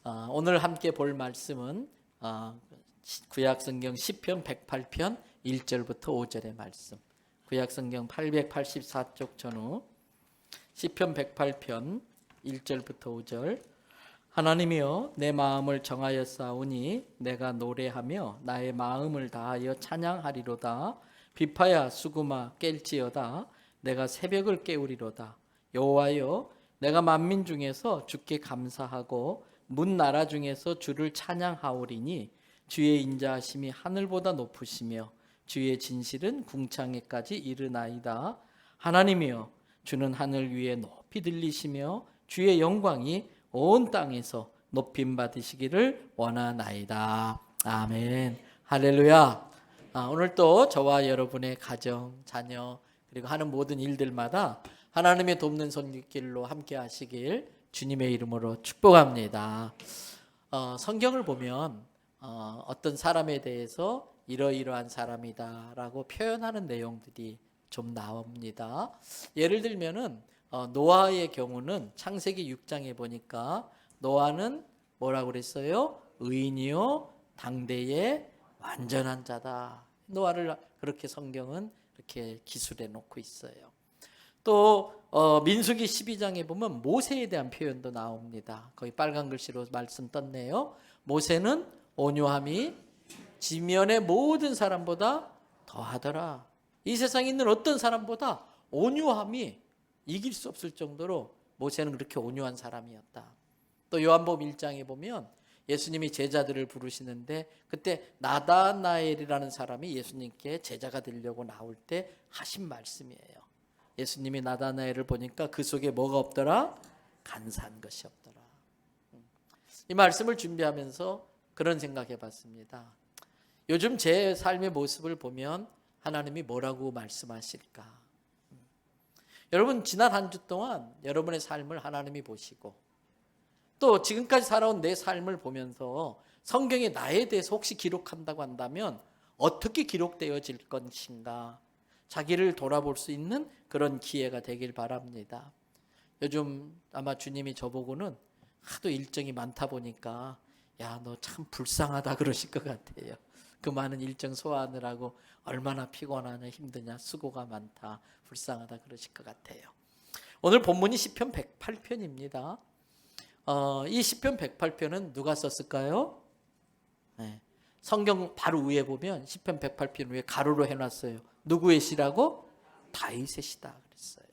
오늘 함께 볼 말씀은 구약성경 시편 108편 1절부터 5절의 말씀. 구약성경 884쪽 전후 시편 108편 1절부터 5절. 하나님이여 내 마음을 정하였사오니 내가 노래하며 나의 마음을 다하여 찬양하리로다. 비파야 수구마 깰지어다. 내가 새벽을 깨우리로다. 여호와여 내가 만민 중에서 주께 감사하고 문 나라 중에서 주를 찬양하오리니 주의 인자하심이 하늘보다 높으시며 주의 진실은 궁창에까지 이르나이다. 하나님이여 주는 하늘 위에 높이 들리시며 주의 영광이 온 땅에서 높임 받으시기를 원하나이다. 아멘. 할렐루야. 오늘 또 저와 여러분의 가정, 자녀 그리고 하는 모든 일들마다 하나님의 돕는 손길로 함께 하시길 주님의 이름으로 축복합니다. 성경을 보면 어떤 사람에 대해서 이러이러한 사람이다 라고 표현하는 내용들이 좀 나옵니다. 예를 들면은 노아의 경우는 창세기 6장에 보니까 노아는 뭐라고 그랬어요? 의인이요 당대의 완전한 자다. 노아를 그렇게 성경은 이렇게 기술해 놓고 있어요. 또 민수기 12장에 보면 모세에 대한 표현도 나옵니다. 거기 빨간 글씨로 말씀 떴네요. 모세는 온유함이 지면의 모든 사람보다 더하더라. 이 세상에 있는 어떤 사람보다 온유함이 이길 수 없을 정도로 모세는 그렇게 온유한 사람이었다. 또 요한복음 1장에 보면 예수님이 제자들을 부르시는데 그때 나다나엘이라는 사람이 예수님께 제자가 되려고 나올 때 하신 말씀이에요. 예수님이 나다나엘을 보니까 그 속에 뭐가 없더라? 간사한 것이 없더라. 이 말씀을 준비하면서 그런 생각해 봤습니다. 요즘 제 삶의 모습을 보면 하나님이 뭐라고 말씀하실까? 여러분 지난 한 주 동안 여러분의 삶을 하나님이 보시고 또 지금까지 살아온 내 삶을 보면서 성경에 나에 대해서 혹시 기록한다고 한다면 어떻게 기록되어질 것인가? 자기를 돌아볼 수 있는 그런 기회가 되길 바랍니다. 요즘 아마 주님이 저보고는 하도 일정이 많다 보니까 야, 너 참 불쌍하다 그러실 것 같아요. 그 많은 일정 소화하느라고 얼마나 피곤하냐 힘드냐 수고가 많다 불쌍하다 그러실 것 같아요. 오늘 본문이 시편 108편입니다. 이 시편 108편은 누가 썼을까요? 네. 성경 바로 위에 보면 시편 108편 위에 가로로 해놨어요. 누구의 시라고? 다윗의 시다 그랬어요.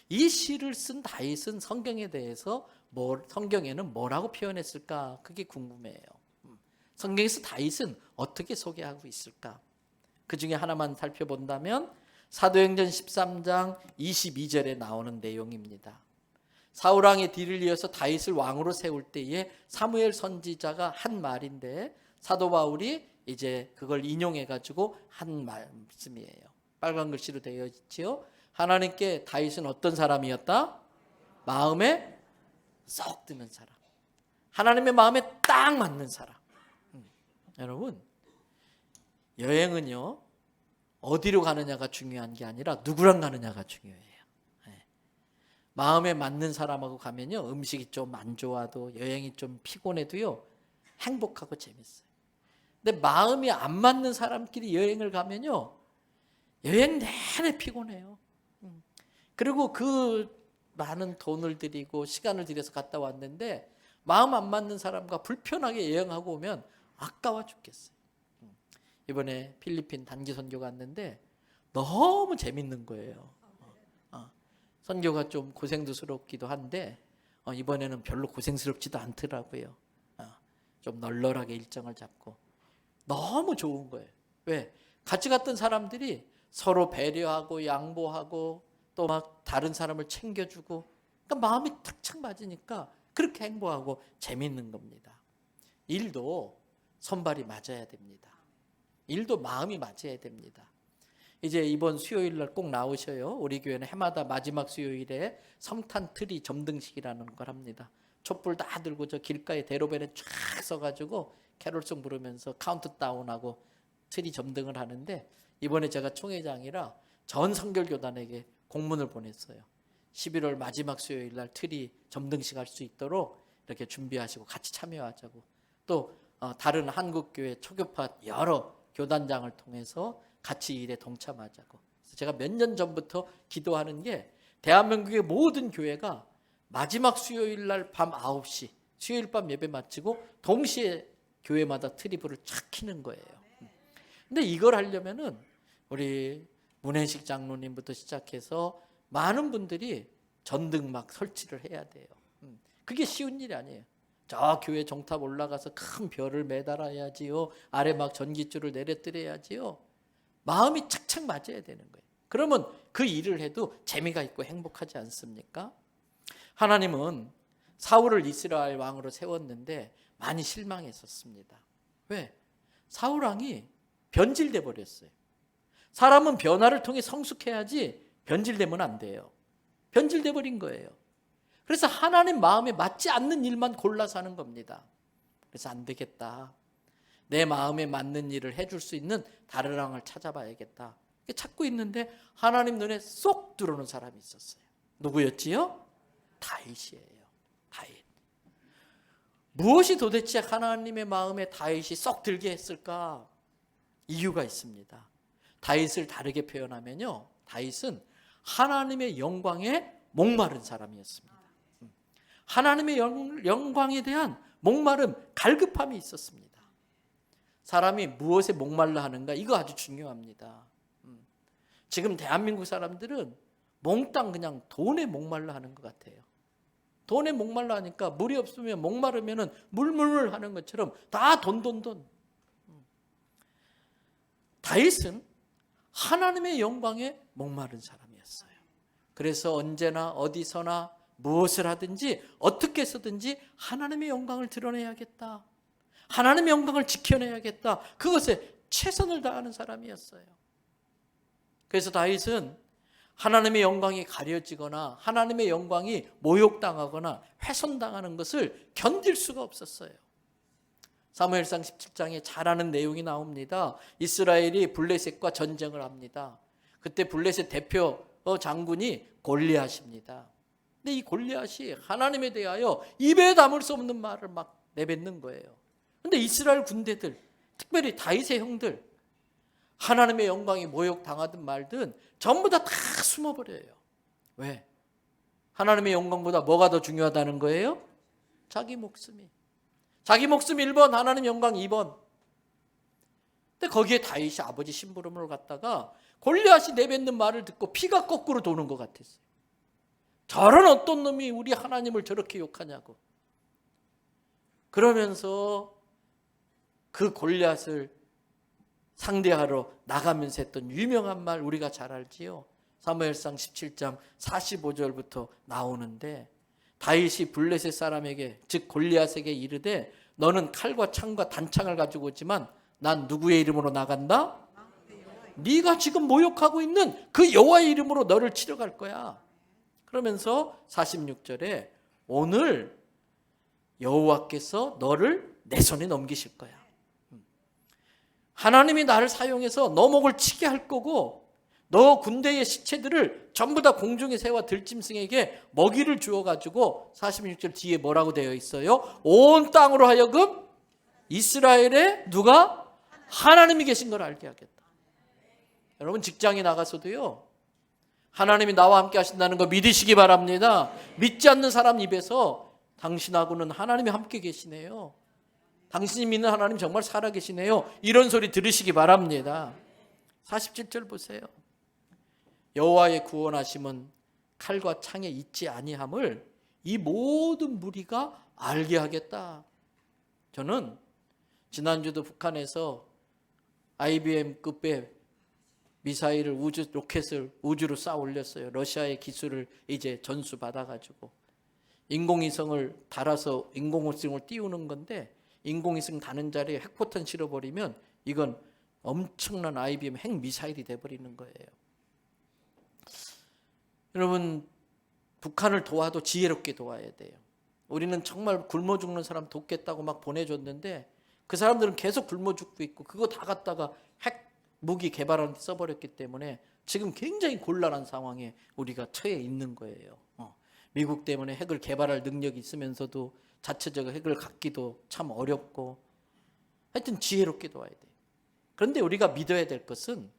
이 시를 쓴 다윗은 성경에 대해서 성경에는 뭐라고 표현했을까? 그게 궁금해요. 성경에서 다윗은 어떻게 소개하고 있을까? 그 중에 하나만 살펴본다면 사도행전 13장 22절에 나오는 내용입니다. 사울왕의 뒤를 이어서 다윗을 왕으로 세울 때에 사무엘 선지자가 한 말인데 사도 바울이 이제 그걸 인용해 가지고 한 말씀이에요. 빨간 글씨로 되어 있지요. 하나님께 다윗은 어떤 사람이었다? 마음에 쏙 드는 사람. 하나님의 마음에 딱 맞는 사람. 여러분 여행은요 어디로 가느냐가 중요한 게 아니라 누구랑 가느냐가 중요해요. 마음에 맞는 사람하고 가면요 음식이 좀 안 좋아도 여행이 좀 피곤해도요 행복하고 재밌어요. 근데 마음이 안 맞는 사람끼리 여행을 가면요 여행 내내 피곤해요. 그리고 그 많은 돈을 들이고 시간을 들여서 갔다 왔는데 마음 안 맞는 사람과 불편하게 여행하고 오면 아까워 죽겠어요. 이번에 필리핀 단기 선교 갔는데 너무 재밌는 거예요. 선교가 좀 고생스럽기도 한데 이번에는 별로 고생스럽지도 않더라고요. 좀 널널하게 일정을 잡고 너무 좋은 거예요. 왜? 같이 갔던 사람들이 서로 배려하고 양보하고 또 막 다른 사람을 챙겨주고 그러니까 마음이 탁착 맞으니까 그렇게 행복하고 재밌는 겁니다. 일도 손발이 맞아야 됩니다. 일도 마음이 맞아야 됩니다. 이제 이번 수요일 날 꼭 나오셔요. 우리 교회는 해마다 마지막 수요일에 성탄 트리 점등식이라는 걸 합니다. 촛불 다 들고 저 길가에 대로변에 쫙 서가지고 캐롤송 부르면서 카운트다운하고 트리 점등을 하는데 이번에 제가 총회장이라 전 선결교단에게 공문을 보냈어요. 11월 마지막 수요일 날 트리 점등식 할 수 있도록 이렇게 준비하시고 같이 참여하자고. 또 다른 한국교회 초교파 여러 교단장을 통해서 같이 일에 동참하자고. 그래서 제가 몇 년 전부터 기도하는 게 대한민국의 모든 교회가 마지막 수요일 날 밤 9시 수요일 밤 예배 마치고 동시에 교회마다 트리블을 착 켜는 거예요. 근데 이걸 하려면은 우리 문혜식 장로님부터 시작해서 많은 분들이 전등 막 설치를 해야 돼요. 그게 쉬운 일이 아니에요. 저 교회 정탑 올라가서 큰 별을 매달아야지요. 아래 막 전기줄을 내려뜨려야지요. 마음이 착착 맞아야 되는 거예요. 그러면 그 일을 해도 재미가 있고 행복하지 않습니까? 하나님은 사울을 이스라엘 왕으로 세웠는데 많이 실망했었습니다. 왜? 사울 왕이 변질돼 버렸어요. 사람은 변화를 통해 성숙해야지 변질되면 안 돼요. 변질돼 버린 거예요. 그래서 하나님 마음에 맞지 않는 일만 골라서 하는 겁니다. 그래서 안 되겠다. 내 마음에 맞는 일을 해줄 수 있는 다른 왕을 찾아봐야겠다. 찾고 있는데 하나님 눈에 쏙 들어오는 사람이 있었어요. 누구였지요? 다윗이에요. 다윗. 무엇이 도대체 하나님의 마음에 다윗이 쏙 들게 했을까? 이유가 있습니다. 다윗을 다르게 표현하면요, 다윗은 하나님의 영광에 목마른 사람이었습니다. 하나님의 영광에 대한 목마름, 갈급함이 있었습니다. 사람이 무엇에 목말라 하는가, 이거 아주 중요합니다. 지금 대한민국 사람들은 몽땅 그냥 돈에 목말라 하는 것 같아요. 돈에 목말라 하니까 물이 없으면 목마르면 물물물 하는 것처럼 다 돈. 다윗은 하나님의 영광에 목마른 사람이었어요. 그래서 언제나 어디서나 무엇을 하든지 어떻게 해서든지 하나님의 영광을 드러내야겠다. 하나님의 영광을 지켜내야겠다. 그것에 최선을 다하는 사람이었어요. 그래서 다윗은 하나님의 영광이 가려지거나 하나님의 영광이 모욕당하거나 훼손당하는 것을 견딜 수가 없었어요. 사무엘상 17장에 잘 아는 내용이 나옵니다. 이스라엘이 블레셋과 전쟁을 합니다. 그때 블레셋 대표 장군이 골리앗입니다. 근데 이 골리앗이 하나님에 대하여 입에 담을 수 없는 말을 막 내뱉는 거예요. 근데 이스라엘 군대들, 특별히 다윗의 형들, 하나님의 영광이 모욕당하든 말든 전부 다 숨어버려요. 왜? 하나님의 영광보다 뭐가 더 중요하다는 거예요? 자기 목숨이. 자기 목숨 1번, 하나님 영광 2번. 근데 거기에 다윗이 아버지 심부름을 갖다가 골리앗이 내뱉는 말을 듣고 피가 거꾸로 도는 것 같았어요. 저런 어떤 놈이 우리 하나님을 저렇게 욕하냐고. 그러면서 그 골리앗을 상대하러 나가면서 했던 유명한 말 우리가 잘 알지요. 사무엘상 17장 45절부터 나오는데, 다윗이 블레셋 사람에게, 즉 골리앗에게 이르되 너는 칼과 창과 단창을 가지고 오지만 난 누구의 이름으로 나간다? 네가 지금 모욕하고 있는 그 여호와의 이름으로 너를 치러 갈 거야. 그러면서 46절에 오늘 여호와께서 너를 내 손에 넘기실 거야. 하나님이 나를 사용해서 너 목을 치게 할 거고, 너 군대의 시체들을 전부 다 공중에 새와 들짐승에게 먹이를 주어가지고, 46절 뒤에 뭐라고 되어 있어요? 온 땅으로 하여금 이스라엘에 누가? 하나님이 계신 걸 알게 하겠다. 여러분 직장에 나가서도요, 하나님이 나와 함께 하신다는 거 믿으시기 바랍니다. 믿지 않는 사람 입에서 당신하고는 하나님이 함께 계시네요, 당신이 믿는 하나님 정말 살아계시네요, 이런 소리 들으시기 바랍니다. 47절 보세요. 여호와의 구원하심은 칼과 창에 있지 아니함을 이 모든 무리가 알게 하겠다. 저는 지난주도 북한에서 IBM급의 미사일을 로켓을 우주로 쌓아 올렸어요. 러시아의 기술을 이제 전수 받아가지고 인공위성을 달아서 인공위성을 띄우는 건데, 인공위성 다는 자리에 핵포탄 실어버리면 이건 엄청난 IBM 핵미사일이 돼버리는 거예요. 여러분, 북한을 도와도 지혜롭게 도와야 돼요. 우리는 정말 굶어 죽는 사람 돕겠다고 막 보내줬는데 그 사람들은 계속 굶어 죽고 있고, 그거 다 갖다가 핵 무기 개발하는데 써버렸기 때문에 지금 굉장히 곤란한 상황에 우리가 처해 있는 거예요. 미국 때문에 핵을 개발할 능력이 있으면서도 자체적 핵을 갖기도 참 어렵고, 하여튼 지혜롭게 도와야 돼요. 그런데 우리가 믿어야 될 것은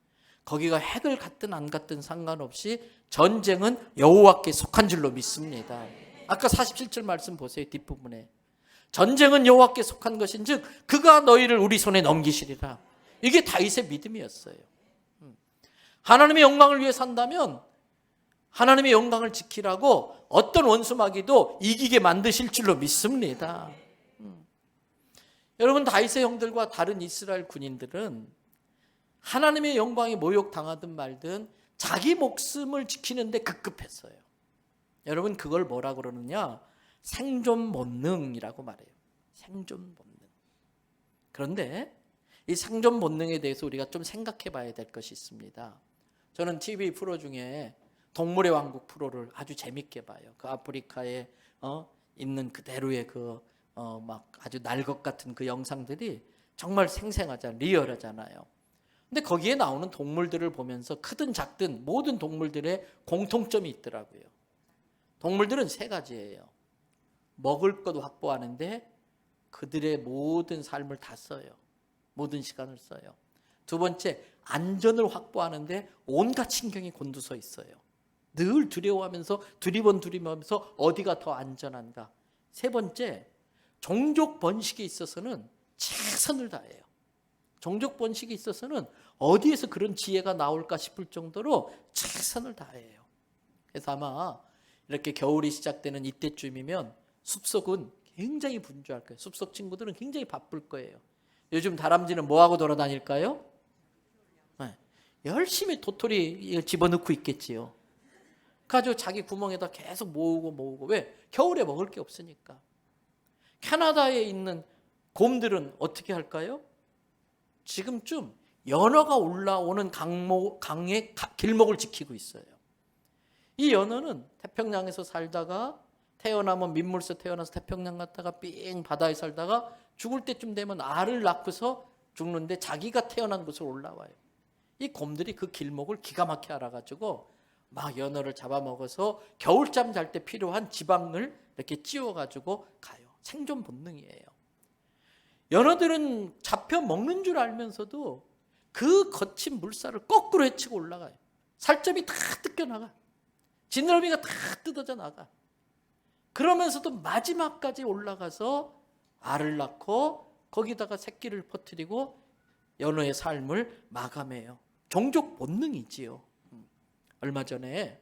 거기가 핵을 갖든 안 갖든 상관없이 전쟁은 여호와께 속한 줄로 믿습니다. 아까 47절 말씀 보세요. 뒷부분에 전쟁은 여호와께 속한 것인즉 그가 너희를 우리 손에 넘기시리라. 이게 다윗의 믿음이었어요. 하나님의 영광을 위해 산다면 하나님의 영광을 지키라고 어떤 원수마귀도 이기게 만드실 줄로 믿습니다. 여러분, 다윗의 형들과 다른 이스라엘 군인들은 하나님의 영광이 모욕당하든 말든 자기 목숨을 지키는데 급급했어요. 여러분, 그걸 뭐라 그러느냐? 생존 본능이라고 말해요. 생존 본능. 그런데 이 생존 본능에 대해서 우리가 좀 생각해 봐야 될 것이 있습니다. 저는 TV 프로 중에 동물의 왕국 프로를 아주 재밌게 봐요. 그 아프리카에 있는 그대로의 막 아주 날 것 같은 그 영상들이 정말 생생하잖아요. 리얼하잖아요. 근데 거기에 나오는 동물들을 보면서 크든 작든 모든 동물들의 공통점이 있더라고요. 동물들은 세 가지예요. 먹을 것 확보하는데 그들의 모든 삶을 다 써요. 모든 시간을 써요. 두 번째, 안전을 확보하는데 온갖 신경이 곤두서 있어요. 늘 두려워하면서 두리번두리면서 어디가 더 안전한가. 세 번째, 종족 번식에 있어서는 최선을 다해요. 종족 번식에 있어서는 어디에서 그런 지혜가 나올까 싶을 정도로 최선을 다해요. 그래서 아마 이렇게 겨울이 시작되는 이때쯤이면 숲속은 굉장히 분주할 거예요. 숲속 친구들은 굉장히 바쁠 거예요. 요즘 다람쥐는 뭐하고 돌아다닐까요? 네. 열심히 도토리 집어넣고 있겠지요. 가지고 자기 구멍에다 계속 모으고. 왜? 겨울에 먹을 게 없으니까. 캐나다에 있는 곰들은 어떻게 할까요? 지금쯤 연어가 올라오는 강의 길목을 지키고 있어요. 이 연어는 태평양에서 살다가 태어나면 민물에서 태어나서 태평양 갔다가 삥 바다에 살다가 죽을 때쯤 되면 알을 낳고서 죽는데 자기가 태어난 곳으로 올라와요. 이 곰들이 그 길목을 기가 막히게 알아가지고 막 연어를 잡아먹어서 겨울잠 잘 때 필요한 지방을 이렇게 찌워가지고 가요. 생존 본능이에요. 연어들은 잡혀 먹는 줄 알면서도 그 거친 물살을 거꾸로 헤치고 올라가요. 살점이 다 뜯겨나가. 지느러미가 다 뜯어져 나가. 그러면서도 마지막까지 올라가서 알을 낳고 거기다가 새끼를 퍼뜨리고 연어의 삶을 마감해요. 종족 본능이지요. 얼마 전에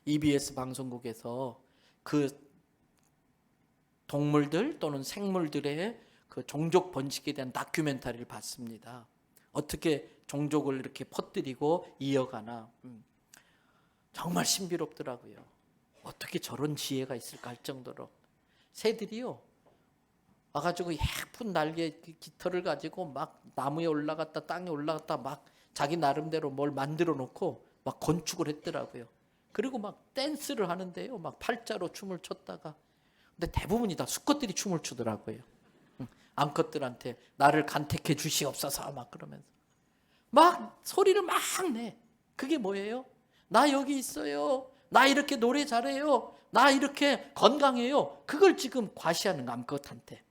EBS 방송국에서 그 동물들 또는 생물들의 그 종족 번식에 대한 다큐멘터리를 봤습니다. 어떻게 종족을 이렇게 퍼뜨리고 이어가나. 정말 신비롭더라고요. 어떻게 저런 지혜가 있을까 할 정도로. 새들이요, 와가지고 예쁜 날개 깃털을 가지고 막 나무에 올라갔다 땅에 올라갔다 막 자기 나름대로 뭘 만들어 놓고 막 건축을 했더라고요. 그리고 막 댄스를 하는데요, 막 팔자로 춤을 췄다가. 근데 대부분이 다 수컷들이 춤을 추더라고요. 암컷들한테 나를 간택해 주시옵소서 막 그러면서 막 소리를 막 내. 그게 뭐예요? 나 여기 있어요. 나 이렇게 노래 잘해요. 나 이렇게 건강해요. 그걸 지금 과시하는 암컷한테.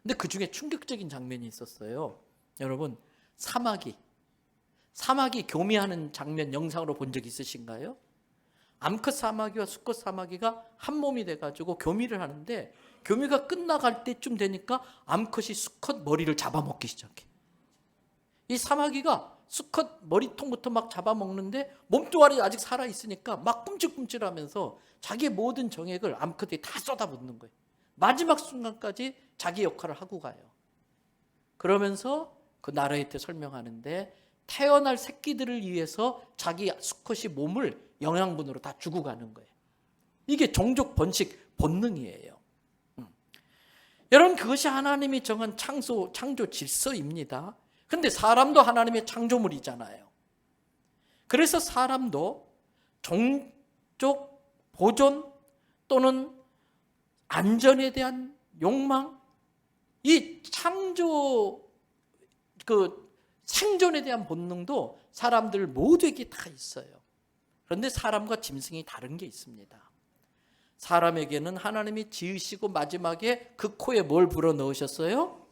근데 그 중에 충격적인 장면이 있었어요. 여러분, 사마귀 교미하는 장면 영상으로 본 적 있으신가요? 암컷 사마귀와 수컷 사마귀가 한 몸이 돼가지고 교미를 하는데 교미가 끝나갈 때쯤 되니까 암컷이 수컷 머리를 잡아먹기 시작해. 이 사마귀가 수컷 머리통부터 막 잡아먹는데 몸뚱아리 아직 살아있으니까 막 꿈찔꿈찔하면서 자기의 모든 정액을 암컷이 다 쏟아붓는 거예요. 마지막 순간까지 자기 역할을 하고 가요. 그러면서 그 나라이트 설명하는데 태어날 새끼들을 위해서 자기 수컷이 몸을 영양분으로 다 주고 가는 거예요. 이게 종족 번식 본능이에요. 여러분, 그것이 하나님이 정한 창조 질서입니다. 근데 사람도 하나님의 창조물이잖아요. 그래서 사람도 종족 보존 또는 안전에 대한 욕망, 이 창조 생존에 대한 본능도 사람들 모두에게 다 있어요. 그런데 사람과 짐승이 다른 게 있습니다. 사람에게는 하나님이 지으시고 마지막에 그 코에 뭘 불어넣으셨어요?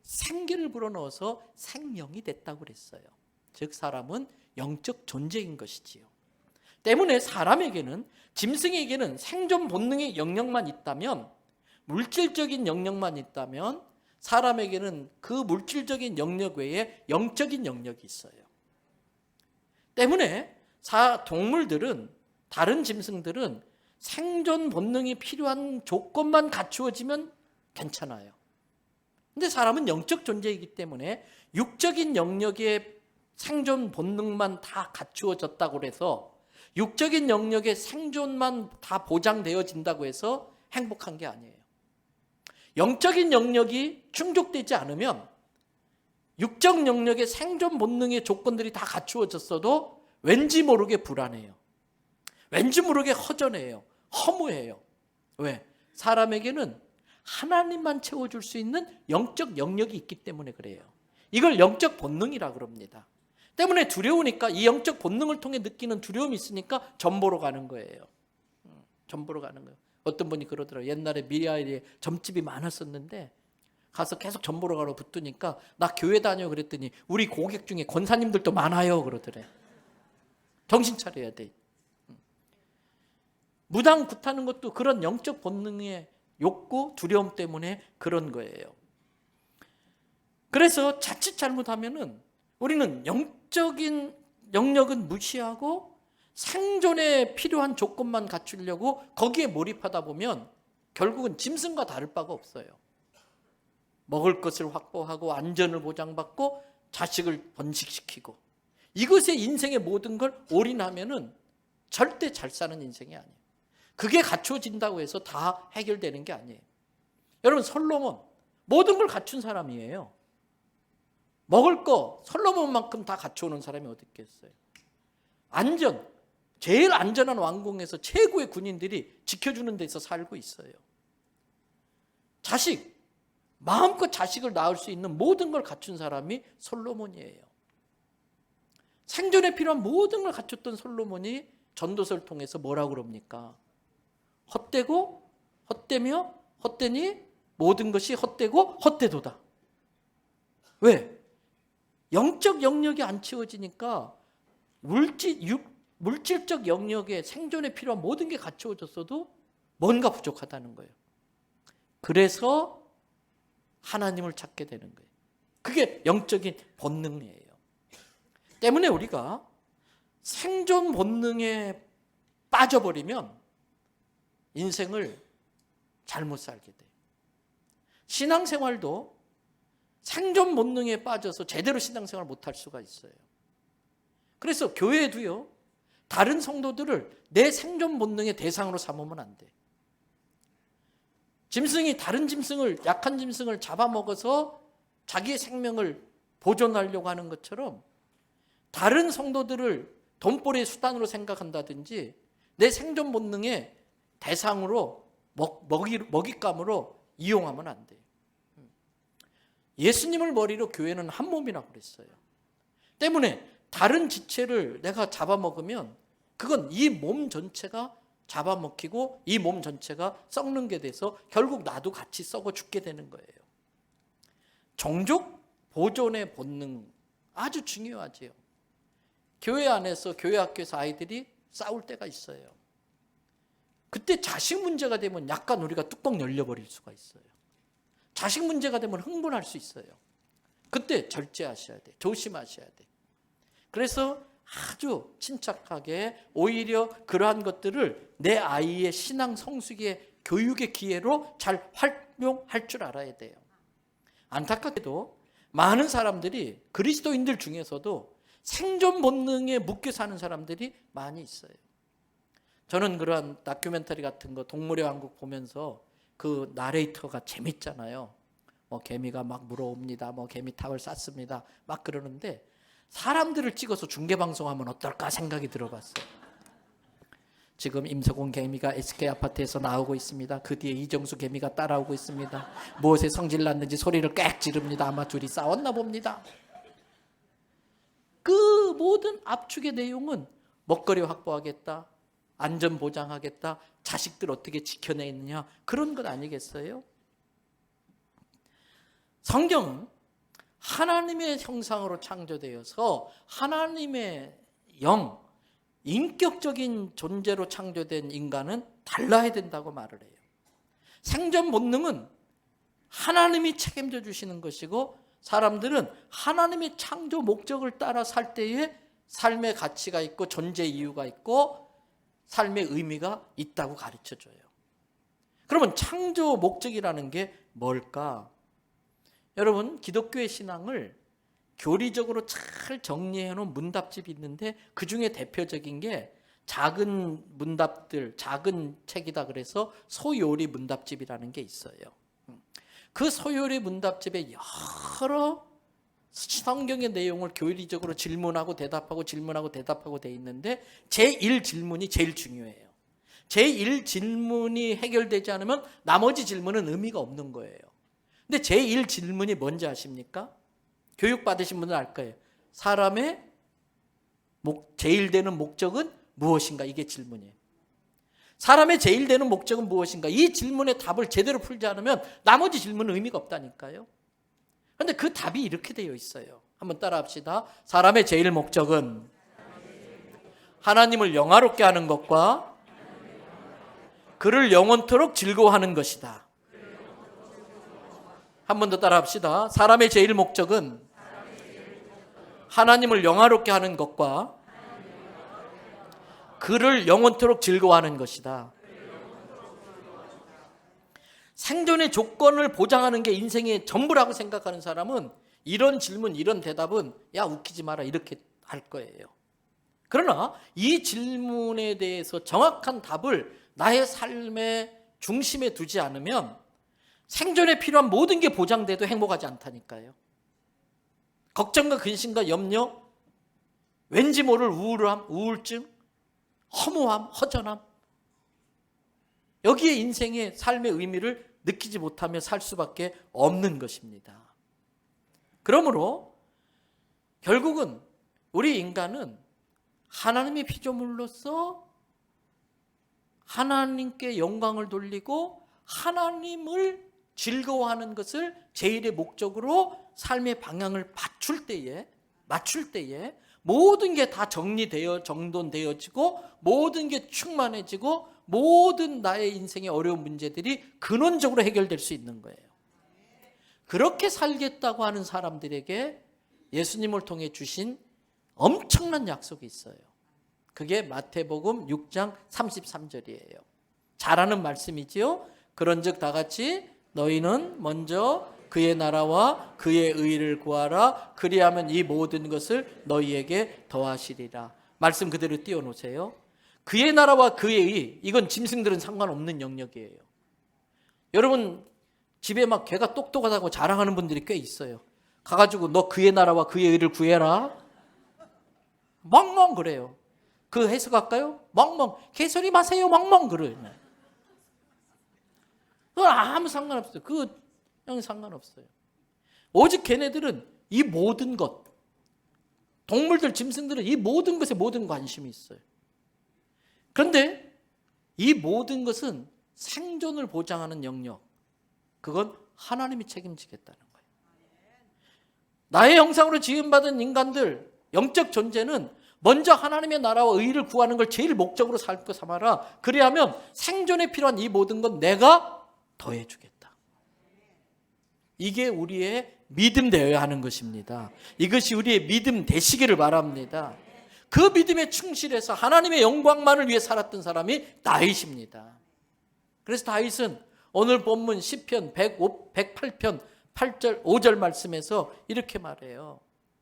생기를 불어넣어서 생명이 됐다고 그랬어요. 즉 사람은 영적 존재인 것이지요. 때문에 사람에게는, 짐승에게는 생존 본능의 영역만 있다면, 물질적인 영역만 있다면 사람에게는 그 물질적인 영역 외에 영적인 영역이 있어요. 때문에 동물들은, 다른 짐승들은 생존 본능이 필요한 조건만 갖추어지면 괜찮아요. 근데 사람은 영적 존재이기 때문에 육적인 영역의 생존 본능만 다 갖추어졌다고 해서, 육적인 영역의 생존만 다 보장되어진다고 해서 행복한 게 아니에요. 영적인 영역이 충족되지 않으면 육적 영역의 생존 본능의 조건들이 다 갖추어졌어도 왠지 모르게 불안해요. 왠지 모르게 허전해요. 허무해요. 왜? 사람에게는 하나님만 채워줄 수 있는 영적 영역이 있기 때문에 그래요. 이걸 영적 본능이라고 그럽니다. 때문에 두려우니까, 이 영적 본능을 통해 느끼는 두려움이 있으니까 점보러 가는 거예요. 점보러 가는 거예요. 어떤 분이 그러더라고요. 옛날에 미아일에 점집이 많았었는데 가서 계속 점보러 가러 붙으니까 나 교회 다녀 그랬더니 우리 고객 중에 권사님들도 많아요 그러더래. 정신 차려야 돼. 무당 굿하는 것도 그런 영적 본능의 욕구, 두려움 때문에 그런 거예요. 그래서 자칫 잘못하면은 우리는 영적인 영역은 무시하고 생존에 필요한 조건만 갖추려고 거기에 몰입하다 보면 결국은 짐승과 다를 바가 없어요. 먹을 것을 확보하고 안전을 보장받고 자식을 번식시키고, 이것에 인생의 모든 걸 올인하면은 절대 잘 사는 인생이 아니에요. 그게 갖춰진다고 해서 다 해결되는 게 아니에요. 여러분, 솔로몬 모든 걸 갖춘 사람이에요. 먹을 거 솔로몬만큼 다 갖춰오는 사람이 어디 있겠어요. 안전, 제일 안전한 왕궁에서 최고의 군인들이 지켜주는 데서 살고 있어요. 자식, 마음껏 자식을 낳을 수 있는 모든 걸 갖춘 사람이 솔로몬이에요. 생존에 필요한 모든 걸 갖췄던 솔로몬이 전도서를 통해서 뭐라고 그럽니까? 헛되고 헛되며 헛되니 모든 것이 헛되고 헛되도다. 왜? 영적 영역이 안 채워지니까 물질적 영역에 생존에 필요한 모든 게 갖추어졌어도 뭔가 부족하다는 거예요. 그래서 하나님을 찾게 되는 거예요. 그게 영적인 본능이에요. 때문에 우리가 생존 본능에 빠져버리면 인생을 잘못 살게 돼요. 신앙생활도 생존 본능에 빠져서 제대로 신앙생활을 못할 수가 있어요. 그래서 교회도요, 다른 성도들을 내 생존 본능의 대상으로 삼으면 안 돼. 짐승이 다른 짐승을, 약한 짐승을 잡아먹어서 자기의 생명을 보존하려고 하는 것처럼 다른 성도들을 돈벌이의 수단으로 생각한다든지 내 생존 본능의 대상으로 먹잇감으로 이용하면 안 돼요. 예수님을 머리로 교회는 한 몸이라고 그랬어요. 때문에 다른 지체를 내가 잡아먹으면 그건 이 몸 전체가 잡아먹히고 이 몸 전체가 썩는 게 돼서 결국 나도 같이 썩어 죽게 되는 거예요. 종족 보존의 본능 아주 중요하지요. 교회 안에서, 교회 학교에서 아이들이 싸울 때가 있어요. 그때 자식 문제가 되면 약간 우리가 뚜껑 열려버릴 수가 있어요. 자식 문제가 되면 흥분할 수 있어요. 그때 절제하셔야 돼. 조심하셔야 돼. 그래서 아주 침착하게 오히려 그러한 것들을 내 아이의 신앙 성숙의 교육의 기회로 잘 활용할 줄 알아야 돼요. 안타깝게도 많은 사람들이, 그리스도인들 중에서도 생존 본능에 묶여 사는 사람들이 많이 있어요. 저는 그러한 다큐멘터리 같은 거, 동물의 왕국 보면서 그 나레이터가 재밌잖아요. 뭐 개미가 막 물어옵니다. 뭐 개미탑을 쌓습니다. 막 그러는데 사람들을 찍어서 중계방송하면 어떨까 생각이 들어봤어요. 지금 임석원 개미가 SK아파트에서 나오고 있습니다. 그 뒤에 이정수 개미가 따라오고 있습니다. 무엇에 성질 났는지 소리를 꽥 지릅니다. 아마 둘이 싸웠나 봅니다. 그 모든 압축의 내용은 먹거리 확보하겠다, 안전 보장하겠다, 자식들 어떻게 지켜내느냐, 그런 것 아니겠어요? 성경은 하나님의 형상으로 창조되어서 하나님의 영, 인격적인 존재로 창조된 인간은 달라야 된다고 말을 해요. 생존 본능은 하나님이 책임져 주시는 것이고, 사람들은 하나님의 창조 목적을 따라 살 때에 삶의 가치가 있고 존재 이유가 있고 삶의 의미가 있다고 가르쳐줘요. 그러면 창조 목적이라는 게 뭘까? 여러분, 기독교의 신앙을 교리적으로 잘 정리해 놓은 문답집이 있는데, 그 중에 대표적인 게 작은 문답들, 작은 책이다 그래서 소요리 문답집이라는 게 있어요. 그 소요리 문답집에 여러 성경의 내용을 교리적으로 질문하고 대답하고 질문하고 대답하고 돼 있는데, 제1질문이 제일 중요해요. 제1질문이 해결되지 않으면 나머지 질문은 의미가 없는 거예요. 근데 제1질문이 뭔지 아십니까? 교육 받으신 분은 알 거예요. 사람의 제일 되는 목적은 무엇인가? 이게 질문이에요. 사람의 제일 되는 목적은 무엇인가? 이 질문의 답을 제대로 풀지 않으면 나머지 질문은 의미가 없다니까요. 그런데 그 답이 이렇게 되어 있어요. 한번 따라 합시다. 사람의 제일 목적은 하나님을 영화롭게 하는 것과 그를 영원토록 즐거워하는 것이다. 한 번 더 따라 합시다. 사람의 제일 목적은 하나님을 영화롭게 하는 것과 그를 영원토록 즐거워하는 것이다. 생존의 조건을 보장하는 게 인생의 전부라고 생각하는 사람은 이런 질문, 이런 대답은 야, 웃기지 마라, 이렇게 할 거예요. 그러나 이 질문에 대해서 정확한 답을 나의 삶의 중심에 두지 않으면 생존에 필요한 모든 게 보장돼도 행복하지 않다니까요. 걱정과 근심과 염려, 왠지 모를 우울함, 우울증, 허무함, 허전함, 여기에 인생의 삶의 의미를 느끼지 못하며 살 수밖에 없는 것입니다. 그러므로 결국은 우리 인간은 하나님의 피조물로서 하나님께 영광을 돌리고 하나님을 즐거워하는 것을 제일의 목적으로 삶의 방향을 맞출 때에 모든 게 다 정리되어 정돈되어지고 모든 게 충만해지고 모든 나의 인생의 어려운 문제들이 근원적으로 해결될 수 있는 거예요. 그렇게 살겠다고 하는 사람들에게 예수님을 통해 주신 엄청난 약속이 있어요. 그게 마태복음 6장 33절이에요. 잘 아는 말씀이지요. 그런즉 다 같이 너희는 먼저 그의 나라와 그의 의를 구하라. 그리하면 이 모든 것을 너희에게 더하시리라. 말씀 그대로 띄워놓으세요. 그의 나라와 그의 의, 이건 짐승들은 상관없는 영역이에요. 여러분 집에 막 개가 똑똑하다고 자랑하는 분들이 꽤 있어요. 가가지고 너 그의 나라와 그의 의를 구해라. 멍멍 그래요. 그 해석할까요? 멍멍. 개소리 마세요. 멍멍 그래요. 그건 아무 상관없어요. 그건 상관없어요. 오직 걔네들은 이 모든 것, 동물들, 짐승들은 이 모든 것에 모든 관심이 있어요. 그런데 이 모든 것은 생존을 보장하는 영역, 그건 하나님이 책임지겠다는 거예요. 나의 형상으로 지음받은 인간들, 영적 존재는 먼저 하나님의 나라와 의를 구하는 걸 제일 목적으로 삼아라. 그래야면 생존에 필요한 이 모든 건 내가 더해주겠다. 이게 우리의 믿음 되어야 하는 것입니다. 이것이 우리의 믿음 되시기를 바랍니다. 그 믿음에 충실해서 하나님의 영광만을 위해 살았던 사람이 다윗입니다. 그래서 다윗은 오늘 본문 시편 108편 8절 5절 말씀에서 이렇게 말해요.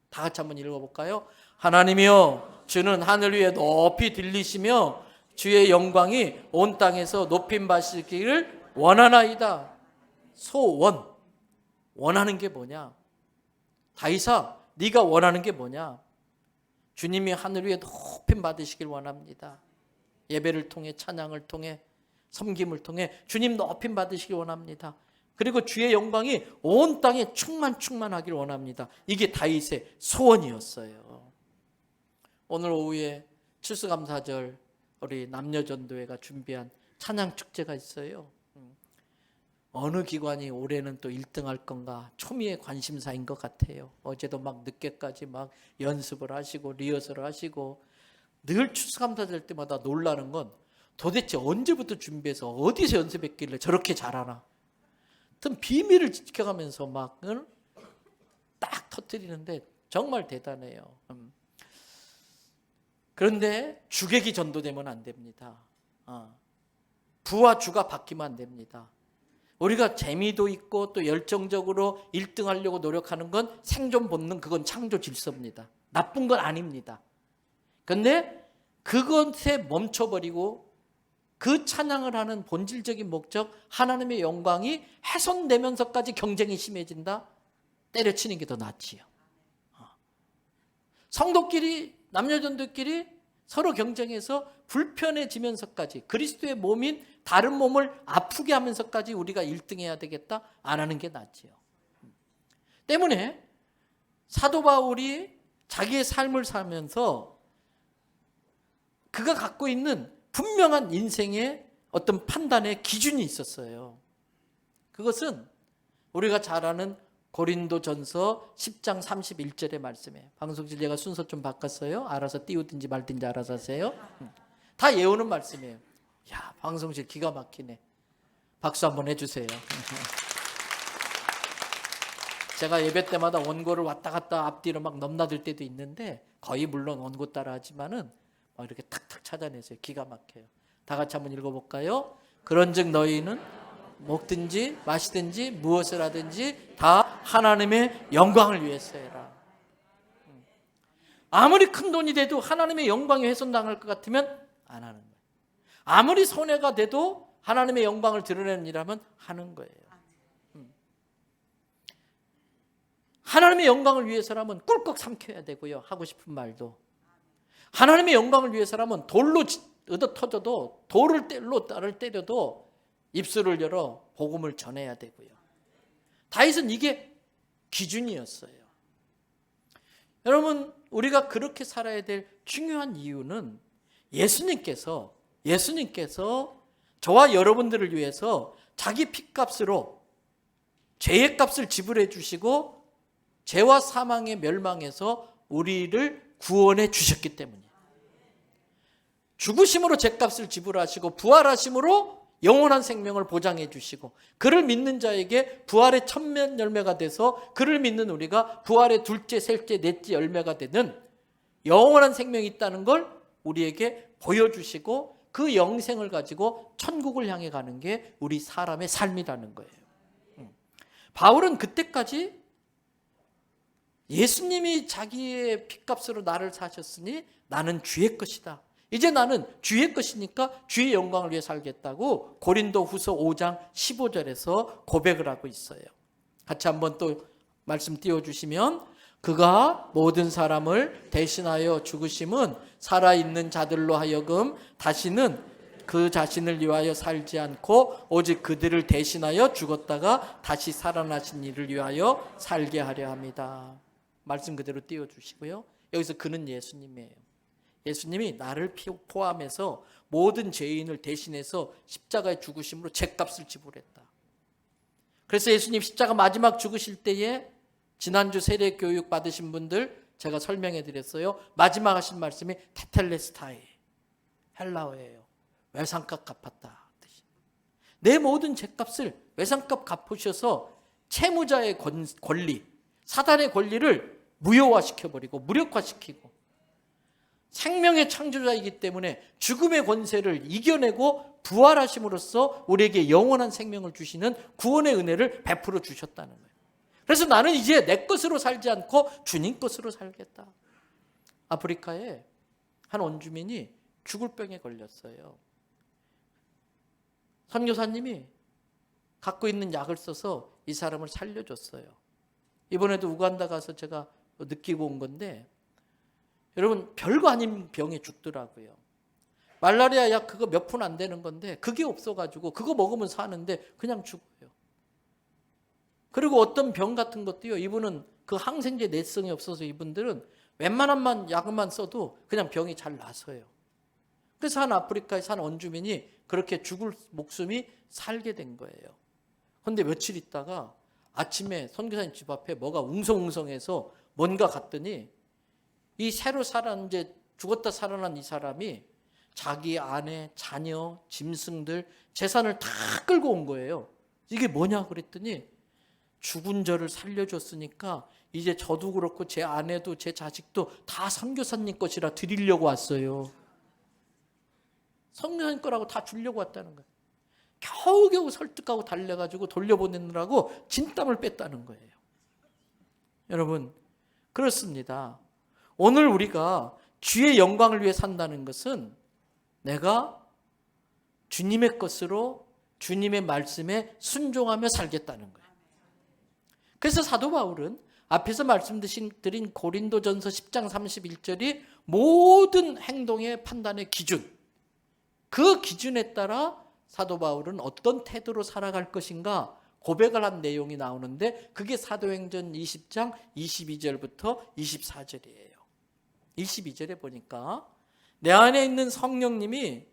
다 같이 한번 읽어볼까요? 하나님이여 주는 하늘 위에 높이 들리시며 주의 영광이 온 땅에서 높임 받으시기를 원하나이다. 소원, 원하는 게 뭐냐? 다윗아, 네가 원하는 게 뭐냐? 주님이 하늘 위에 높임 받으시길 원합니다. 예배를 통해, 찬양을 통해, 섬김을 통해 주님 높임 받으시길 원합니다. 그리고 주의 영광이 온 땅에 충만하길 원합니다. 이게 다윗의 소원이었어요. 오늘 오후에 추수감사절 우리 남녀전도회가 준비한 찬양 축제가 있어요. 어느 기관이 올해는 또 1등 할 건가 초미의 관심사인 것 같아요. 어제도 막 늦게까지 막 연습을 하시고 리허설을 하시고, 늘 추수감사 될 때마다 놀라는 건 도대체 언제부터 준비해서 어디서 연습했길래 저렇게 잘하나. 하여튼 비밀을 지켜가면서 막 딱 터뜨리는데 정말 대단해요. 그런데 주객이 전도되면 안 됩니다. 부와 주가 바뀌면 안 됩니다. 우리가 재미도 있고 또 열정적으로 1등 하려고 노력하는 건 생존 본능, 그건 창조 질서입니다. 나쁜 건 아닙니다. 그런데 그것에 멈춰버리고 그 찬양을 하는 본질적인 목적, 하나님의 영광이 훼손되면서까지 경쟁이 심해진다? 때려치는 게 더 낫지요. 성도끼리, 남녀전도끼리 서로 경쟁해서 불편해지면서까지, 그리스도의 몸인 다른 몸을 아프게 하면서까지 우리가 1등 해야 되겠다? 안 하는 게 낫지요. 때문에 사도 바울이 자기의 삶을 살면서 그가 갖고 있는 분명한 인생의 어떤 판단의 기준이 있었어요. 그것은 우리가 잘 아는 고린도전서 10장 31절의 말씀이에요. 방송실 제가 순서 좀 바꿨어요. 알아서 띄우든지 말든지 알아서 하세요. 다 외우는 말씀이에요. 야, 방송실 기가 막히네. 박수 한번 해주세요. 제가 예배 때마다 원고를 왔다 갔다 앞뒤로 막 넘나들 때도 있는데, 거의 물론 원고 따라 하지만은 막 이렇게 탁탁 찾아내세요. 기가 막혀요. 다 같이 한번 읽어볼까요? 그런즉 너희는 먹든지 마시든지 무엇을 하든지 다 하나님의 영광을 위해서 해라. 아무리 큰 돈이 돼도 하나님의 영광이 훼손당할 것 같으면 안 하는 거예요. 아무리 손해가 돼도 하나님의 영광을 드러내는 일하면 하는 거예요. 하나님의 영광을 위해서라면 꿀꺽 삼켜야 되고요. 하고 싶은 말도. 하나님의 영광을 위해서라면 돌로 얻어 터져도, 돌을 나를 때려도 입술을 열어 복음을 전해야 되고요. 다윗은 이게 기준이었어요. 여러분, 우리가 그렇게 살아야 될 중요한 이유는 예수님께서 저와 여러분들을 위해서 자기 피값으로 죄의 값을 지불해 주시고 죄와 사망의 멸망에서 우리를 구원해 주셨기 때문이에요. 죽으심으로 죄값을 지불하시고 부활하심으로 영원한 생명을 보장해 주시고, 그를 믿는 자에게 부활의 천면 열매가 돼서 그를 믿는 우리가 부활의 둘째, 셋째, 넷째 열매가 되는 영원한 생명이 있다는 걸 우리에게 보여주시고, 그 영생을 가지고 천국을 향해 가는 게 우리 사람의 삶이라는 거예요. 바울은 그때까지 예수님이 자기의 피값으로 나를 사셨으니 나는 주의 것이다. 이제 나는 주의 것이니까 주의 영광을 위해 살겠다고 고린도후서 5장 15절에서 고백을 하고 있어요. 같이 한번 또 말씀 띄워주시면, 그가 모든 사람을 대신하여 죽으심은 살아있는 자들로 하여금 다시는 그 자신을 위하여 살지 않고 오직 그들을 대신하여 죽었다가 다시 살아나신 이를 위하여 살게 하려 합니다. 말씀 그대로 띄워주시고요. 여기서 그는 예수님이에요. 예수님이 나를 포함해서 모든 죄인을 대신해서 십자가의 죽으심으로 죄값을 지불했다. 그래서 예수님 십자가 마지막 죽으실 때에 지난주 세례 교육 받으신 분들 제가 설명해 드렸어요. 마지막 하신 말씀이 테텔레스타이, 헬라어예요. 외상값 갚았다. 내 모든 죄값을 외상값 갚으셔서 채무자의 권리, 사단의 권리를 무효화시켜버리고 무력화시키고, 생명의 창조자이기 때문에 죽음의 권세를 이겨내고 부활하심으로써 우리에게 영원한 생명을 주시는 구원의 은혜를 베풀어 주셨다는 거예요. 그래서 나는 이제 내 것으로 살지 않고 주님 것으로 살겠다. 아프리카에 한 원주민이 죽을 병에 걸렸어요. 선교사님이 갖고 있는 약을 써서 이 사람을 살려줬어요. 이번에도 우간다 가서 제가 느끼고 온 건데, 여러분, 별거 아닌 병에 죽더라고요. 말라리아 약 그거 몇 푼 안 되는 건데 그게 없어가지고 그거 먹으면 사는데 그냥 죽어요. 그리고 어떤 병 같은 것도요, 이분은 그 항생제 내성이 없어서 이분들은 웬만한 약만 써도 그냥 병이 잘 나서요. 그래서 한 아프리카의 산 원주민이 그렇게 죽을 목숨이 살게 된 거예요. 그런데 며칠 있다가 아침에 선교사님 집 앞에 뭐가 웅성웅성해서 뭔가 갔더니 이 새로 이제 죽었다 살아난 이 사람이 자기 아내, 자녀, 짐승들, 재산을 다 끌고 온 거예요. 이게 뭐냐 그랬더니 죽은 저를 살려줬으니까 이제 저도 그렇고 제 아내도 제 자식도 다 선교사님 것이라 드리려고 왔어요. 선교사님 거라고 다 주려고 왔다는 거예요. 겨우겨우 설득하고 달래가지고 돌려보내느라고 진땀을 뺐다는 거예요. 여러분, 그렇습니다. 오늘 우리가 주의 영광을 위해 산다는 것은 내가 주님의 것으로 주님의 말씀에 순종하며 살겠다는 거예요. 그래서 사도 바울은 앞에서 말씀드린 고린도전서 10장 31절이 모든 행동의 판단의 기준, 그 기준에 따라 사도 바울은 어떤 태도로 살아갈 것인가 고백을 한 내용이 나오는데 그게 사도행전 20장 22절부터 24절이에요. 22절에 보니까 내 안에 있는 성령님이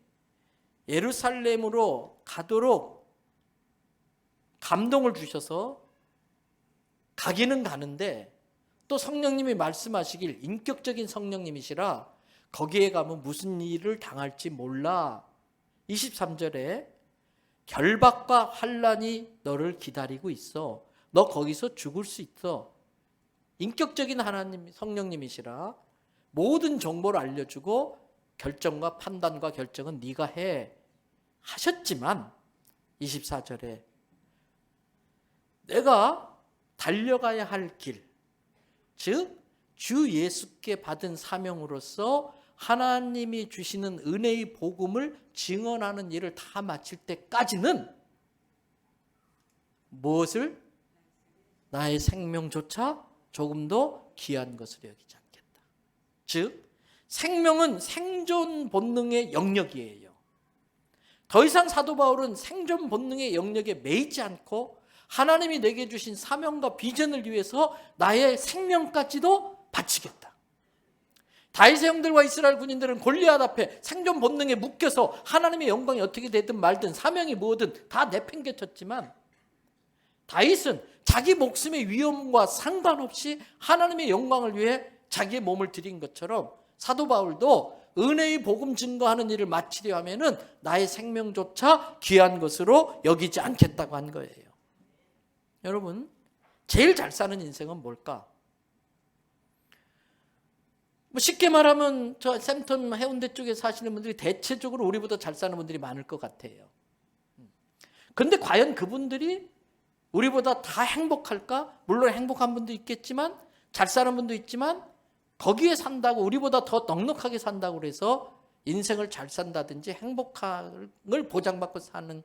예루살렘으로 가도록 감동을 주셔서 가기는 가는데 또 성령님이 말씀하시길 인격적인 성령님이시라 거기에 가면 무슨 일을 당할지 몰라. 23절에 결박과 환난이 너를 기다리고 있어. 너 거기서 죽을 수 있어. 인격적인 하나님 성령님이시라 모든 정보를 알려주고 결정과 판단과 결정은 네가 해 하셨지만 24절에 내가 달려가야 할 길, 즉 주 예수께 받은 사명으로서 하나님이 주시는 은혜의 복음을 증언하는 일을 다 마칠 때까지는 무엇을? 나의 생명조차 조금도 귀한 것으로 여기지 않겠다. 즉 생명은 생존 본능의 영역이에요. 더 이상 사도 바울은 생존 본능의 영역에 매이지 않고 하나님이 내게 주신 사명과 비전을 위해서 나의 생명까지도 바치겠다. 다윗의 형들과 이스라엘 군인들은 골리앗 앞에 생존 본능에 묶여서 하나님의 영광이 어떻게 되든 말든 사명이 뭐든 다 내팽개쳤지만 다윗은 자기 목숨의 위험과 상관없이 하나님의 영광을 위해 자기의 몸을 드린 것처럼 사도 바울도 은혜의 복음 증거하는 일을 마치려 하면은 나의 생명조차 귀한 것으로 여기지 않겠다고 한 거예요. 여러분, 제일 잘 사는 인생은 뭘까? 쉽게 말하면 저 샘턴 해운대 쪽에 사시는 분들이 대체적으로 우리보다 잘 사는 분들이 많을 것 같아요. 그런데 과연 그분들이 우리보다 다 행복할까? 물론 행복한 분도 있겠지만 잘 사는 분도 있지만 거기에 산다고 우리보다 더 넉넉하게 산다고 그래서 인생을 잘 산다든지 행복함을 보장받고 사는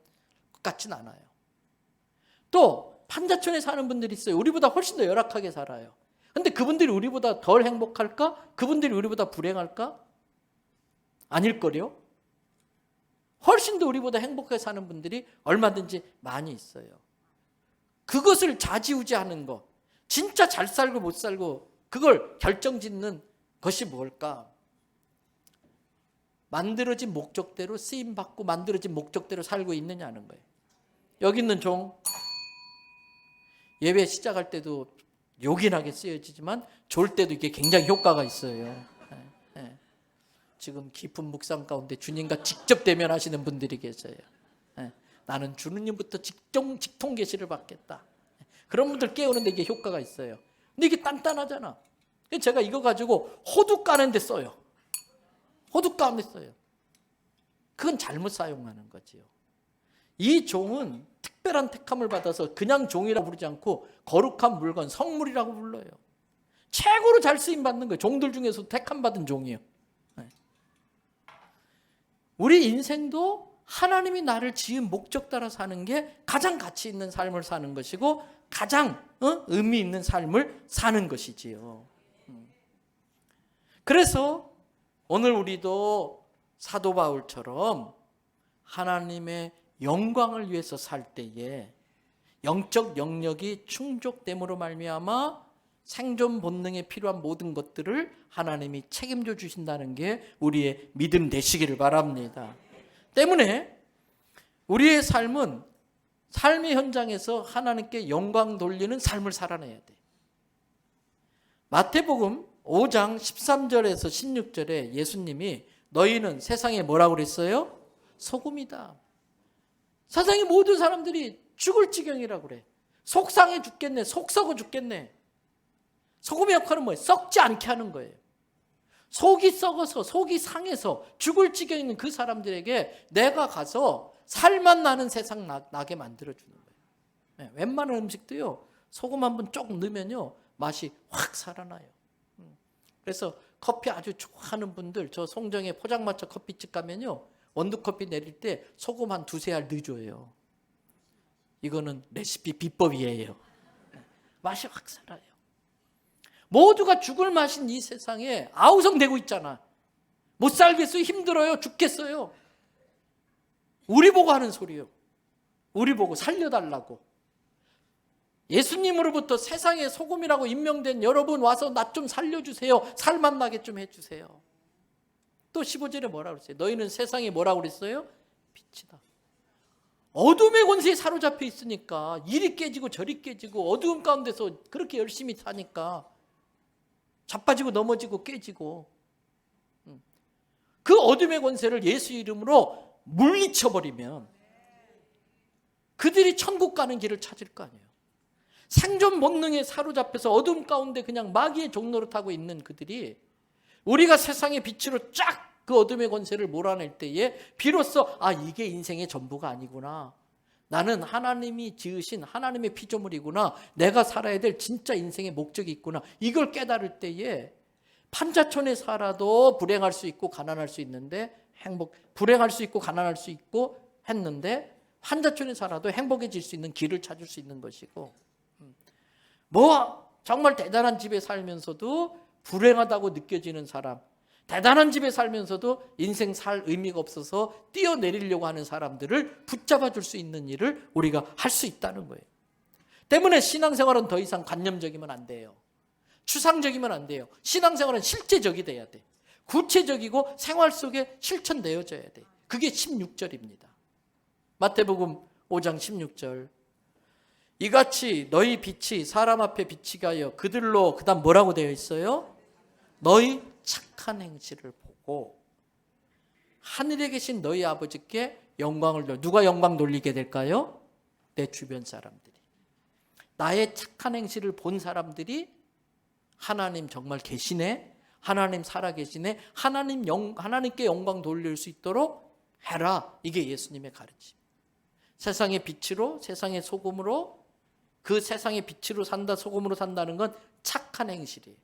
것 같진 않아요. 또 판자촌에 사는 분들이 있어요. 우리보다 훨씬 더 열악하게 살아요. 근데 그분들이 우리보다 덜 행복할까? 그분들이 우리보다 불행할까? 아닐걸요? 훨씬 더 우리보다 행복하게 사는 분들이 얼마든지 많이 있어요. 그것을 좌지우지하는 것, 진짜 잘 살고 못 살고 그걸 결정짓는 것이 뭘까? 만들어진 목적대로 쓰임받고 만들어진 목적대로 살고 있느냐는 거예요. 여기 있는 종, 예배 시작할 때도 요긴하게 쓰여지지만 졸 때도 이게 굉장히 효과가 있어요. 지금 깊은 묵상 가운데 주님과 직접 대면하시는 분들이 계세요. 나는 주님부터 직통 계시를 받겠다. 그런 분들 깨우는데 이게 효과가 있어요. 근데 이게 단단하잖아. 제가 이거 가지고 호두 까는 데 써요. 호두 까는 데 써요. 그건 잘못 사용하는 거지요. 이 종은 특별한 택함을 받아서 그냥 종이라고 부르지 않고 거룩한 물건, 성물이라고 불러요. 최고로 잘 쓰임받는 거예요. 종들 중에서 택함 받은 종이에요. 우리 인생도 하나님이 나를 지은 목적 따라 사는 게 가장 가치 있는 삶을 사는 것이고 가장 의미 있는 삶을 사는 것이지요. 그래서 오늘 우리도 사도 바울처럼 하나님의 영광을 위해서 살 때에 영적 영역이 충족됨으로 말미암아 생존 본능에 필요한 모든 것들을 하나님이 책임져 주신다는 게 우리의 믿음 되시기를 바랍니다. 때문에 우리의 삶은 삶의 현장에서 하나님께 영광 돌리는 삶을 살아내야 돼. 마태복음 5장 13절에서 16절에 예수님이 너희는 세상에 뭐라고 그랬어요? 소금이다. 세상의 모든 사람들이 죽을 지경이라고 그래. 속상해 죽겠네. 속 썩어 죽겠네. 소금의 역할은 뭐예요? 썩지 않게 하는 거예요. 속이 썩어서 속이 상해서 죽을 지경에 있는 그 사람들에게 내가 가서 살맛 나는 세상 나게 만들어주는 거예요. 네, 웬만한 음식도요, 소금 한번 조금 넣으면요 맛이 확 살아나요. 그래서 커피 아주 좋아하는 분들, 저 송정에 포장마차 커피집 가면요 원두커피 내릴 때 소금 한 2-3알 넣어줘요. 이거는 레시피 비법이에요. 맛이 확 살아요. 모두가 죽을 맛인 이 세상에 아우성되고 있잖아. 못 살겠어요. 힘들어요. 죽겠어요. 우리 보고 하는 소리요. 우리 보고 살려달라고. 예수님으로부터 세상의 소금이라고 임명된 여러분 와서 나 좀 살려주세요. 살맛 나게 좀 해주세요. 또 15절에 뭐라고 그랬어요? 너희는 세상에 뭐라고 그랬어요? 빛이다. 어둠의 권세에 사로잡혀 있으니까 이리 깨지고 저리 깨지고 어두움 가운데서 그렇게 열심히 사니까 자빠지고 넘어지고 깨지고 그 어둠의 권세를 예수 이름으로 물리쳐버리면 그들이 천국 가는 길을 찾을 거 아니에요. 생존 본능에 사로잡혀서 어둠 가운데 그냥 마귀의 종로를 타고 있는 그들이 우리가 세상의 빛으로 쫙 그 어둠의 권세를 몰아낼 때에 비로소 이게 인생의 전부가 아니구나. 나는 하나님이 지으신 하나님의 피조물이구나. 내가 살아야 될 진짜 인생의 목적이 있구나. 이걸 깨달을 때에 판자촌에 살아도 불행할 수 있고 가난할 수 있는데 불행할 수 있고 가난할 수 있고 했는데 판자촌에 살아도 행복해질 수 있는 길을 찾을 수 있는 것이고 정말 대단한 집에 살면서도 불행하다고 느껴지는 사람, 대단한 집에 살면서도 인생 살 의미가 없어서 뛰어내리려고 하는 사람들을 붙잡아 줄 수 있는 일을 우리가 할 수 있다는 거예요. 때문에 신앙생활은 더 이상 관념적이면 안 돼요. 추상적이면 안 돼요. 신앙생활은 실제적이 돼야 돼. 구체적이고 생활 속에 실천되어져야 돼. 그게 16절입니다. 마태복음 5장 16절. 이같이 너희 빛이 사람 앞에 비치게 하여 그들로 그 다음 뭐라고 되어 있어요? 너희 착한 행실을 보고 하늘에 계신 너희 아버지께 영광을 돌려. 누가 영광 돌리게 될까요? 내 주변 사람들이. 나의 착한 행실을 본 사람들이 하나님 정말 계시네, 하나님 살아계시네, 하나님께 영광 돌릴 수 있도록 해라. 이게 예수님의 가르침. 세상의 빛으로, 세상의 소금으로, 그 세상의 빛으로 산다, 소금으로 산다는 건 착한 행실이에요.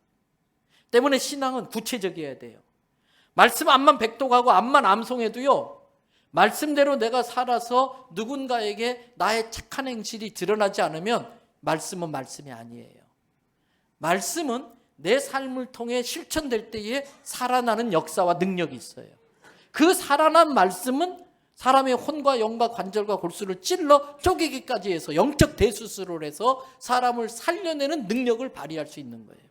때문에 신앙은 구체적이어야 돼요. 말씀 앞만 백독하고 앞만 암송해도요, 말씀대로 내가 살아서 누군가에게 나의 착한 행실이 드러나지 않으면 말씀은 말씀이 아니에요. 말씀은 내 삶을 통해 실천될 때에 살아나는 역사와 능력이 있어요. 그 살아난 말씀은 사람의 혼과 영과 관절과 골수를 찔러 쪼개기까지 해서 영적 대수술을 해서 사람을 살려내는 능력을 발휘할 수 있는 거예요.